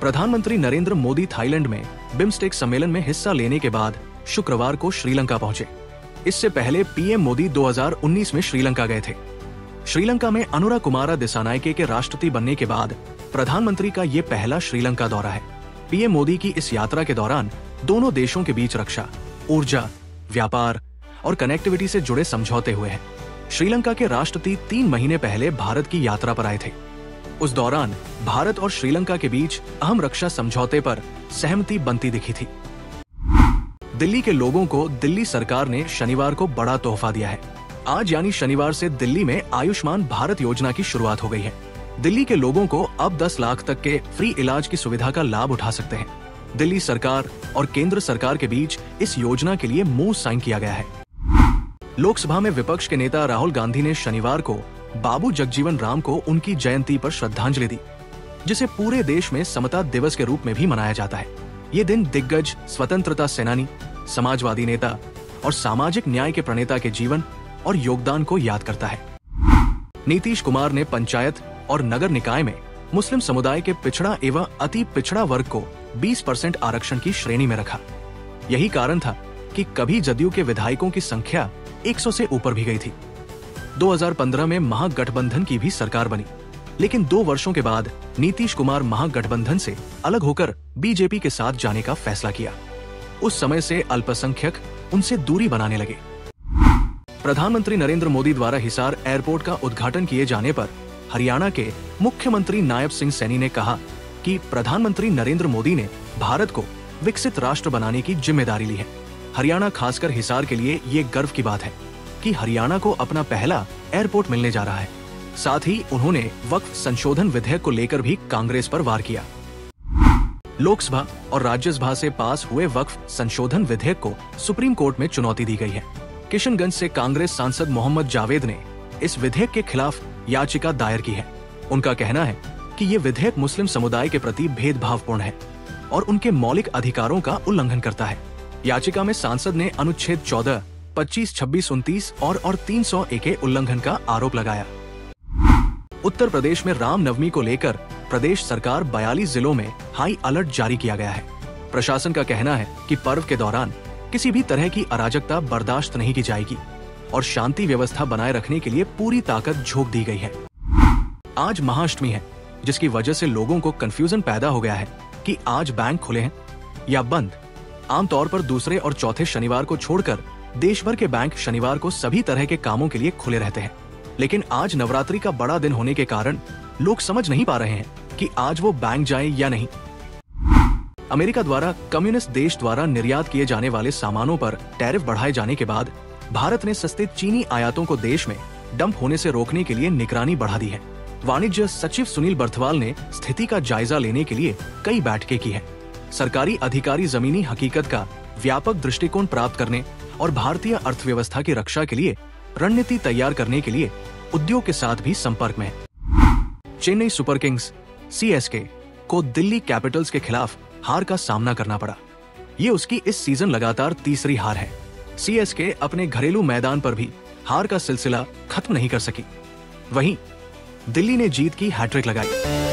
प्रधानमंत्री नरेंद्र मोदी थाईलैंड में बिम्स्टेक सम्मेलन में हिस्सा लेने के बाद शुक्रवार को श्रीलंका पहुंचे। इससे पहले पीएम मोदी 2019 में श्रीलंका गए थे। श्रीलंका में अनुरा कुमारा दिसानायके के राष्ट्रपति बनने के बाद प्रधानमंत्री का ये पहला श्रीलंका दौरा है। पीएम मोदी की इस यात्रा के दौरान दोनों देशों के बीच रक्षा, ऊर्जा, व्यापार और कनेक्टिविटी से जुड़े समझौते हुए हैं। श्रीलंका के राष्ट्रपति 3 महीने पहले भारत की यात्रा पर आए थे। उस दौरान भारत और श्रीलंका के बीच अहम रक्षा समझौते पर सहमति बनती दिखी थी। दिल्ली के लोगों को दिल्ली सरकार ने शनिवार को बड़ा तोहफा दिया है। आज यानी शनिवार से दिल्ली में आयुष्मान भारत योजना की शुरुआत हो गई है। दिल्ली के लोगों को अब 10 लाख तक के फ्री इलाज की सुविधा का लाभ उठा सकते हैं। दिल्ली सरकार और केंद्र सरकार के बीच इस योजना के लिए मुंह साइन किया गया है। लोकसभा में विपक्ष के नेता राहुल गांधी ने शनिवार को बाबू जगजीवन राम को उनकी जयंती पर श्रद्धांजलि दी, जिसे पूरे देश में समता दिवस के रूप में भी मनाया जाता है। ये दिन दिग्गज स्वतंत्रता सेनानी, समाजवादी नेता और सामाजिक न्याय के प्रणेता के जीवन और योगदान को याद करता है। नीतीश कुमार ने पंचायत और नगर निकाय में मुस्लिम समुदाय के पिछड़ा एवं अति पिछड़ा वर्ग को 20% आरक्षण की श्रेणी में रखा। यही कारण था कि कभी जदयू के विधायकों की संख्या 100 से ऊपर भी गई थी। 2015 में महागठबंधन की भी सरकार बनी, लेकिन 2 वर्षों के बाद नीतीश कुमार महागठबंधन से अलग होकर बीजेपी के साथ जाने का फैसला किया। उस समय से अल्पसंख्यक उनसे दूरी बनाने लगे। प्रधानमंत्री नरेंद्र मोदी द्वारा हिसार एयरपोर्ट का उद्घाटन किए जाने पर हरियाणा के मुख्यमंत्री नायब सिंह सैनी ने कहा कि प्रधानमंत्री नरेंद्र मोदी ने भारत को विकसित राष्ट्र बनाने की जिम्मेदारी ली है। हरियाणा खासकर हिसार के लिए ये गर्व की बात है कि हरियाणा को अपना पहला एयरपोर्ट मिलने जा रहा है। साथ ही उन्होंने वक्फ संशोधन विधेयक को लेकर भी कांग्रेस पर वार किया। लोकसभा और राज्यसभा से पास हुए वक्फ संशोधन विधेयक को सुप्रीम कोर्ट में चुनौती दी गई है। किशनगंज से कांग्रेस सांसद मोहम्मद जावेद ने इस विधेयक के खिलाफ याचिका दायर की है। उनका कहना है कि ये विधेयक मुस्लिम समुदाय के प्रति भेदभावपूर्ण है और उनके मौलिक अधिकारों का उल्लंघन करता है। याचिका में सांसद ने अनुच्छेद 14, 25, 26, 29 और 301 के उल्लंघन का आरोप लगाया। उत्तर प्रदेश में रामनवमी को लेकर प्रदेश सरकार 42 जिलों में हाई अलर्ट जारी किया गया है। प्रशासन का कहना है कि पर्व के दौरान किसी भी तरह की अराजकता बर्दाश्त नहीं की जाएगी और शांति व्यवस्था बनाए रखने के लिए पूरी ताकत झोंक दी गई है। आज महाअष्टमी है, जिसकी वजह से लोगों को कंफ्यूजन पैदा हो गया है कि आज बैंक खुले हैं या बंद। आमतौर पर दूसरे और चौथे शनिवार को छोड़कर देश भर के बैंक शनिवार को सभी तरह के कामों के लिए खुले रहते हैं, लेकिन आज नवरात्रि का बड़ा दिन होने के कारण लोग समझ नहीं पा रहे हैं कि आज वो बैंक जाएं या नहीं। अमेरिका द्वारा कम्युनिस्ट देश द्वारा निर्यात किए जाने वाले सामानों पर टैरिफ बढ़ाए जाने के बाद भारत ने सस्ते चीनी आयातों को देश में डंप होने से रोकने के लिए निगरानी बढ़ा दी है। वाणिज्य सचिव सुनील बर्थवाल ने स्थिति का जायजा लेने के लिए कई बैठकें की है। सरकारी अधिकारी जमीनी हकीकत का व्यापक दृष्टिकोण प्राप्त करने और भारतीय अर्थव्यवस्था की रक्षा के लिए रणनीति तैयार करने के लिए उद्योग के साथ भी संपर्क में है। चेन्नई सुपर किंग्स CSK को दिल्ली कैपिटल्स के खिलाफ हार का सामना करना पड़ा। ये उसकी इस सीजन लगातार तीसरी हार है। CSK अपने घरेलू मैदान पर भी हार का सिलसिला खत्म नहीं कर सकी। वहीं दिल्ली ने जीत की हैट्रिक लगाई।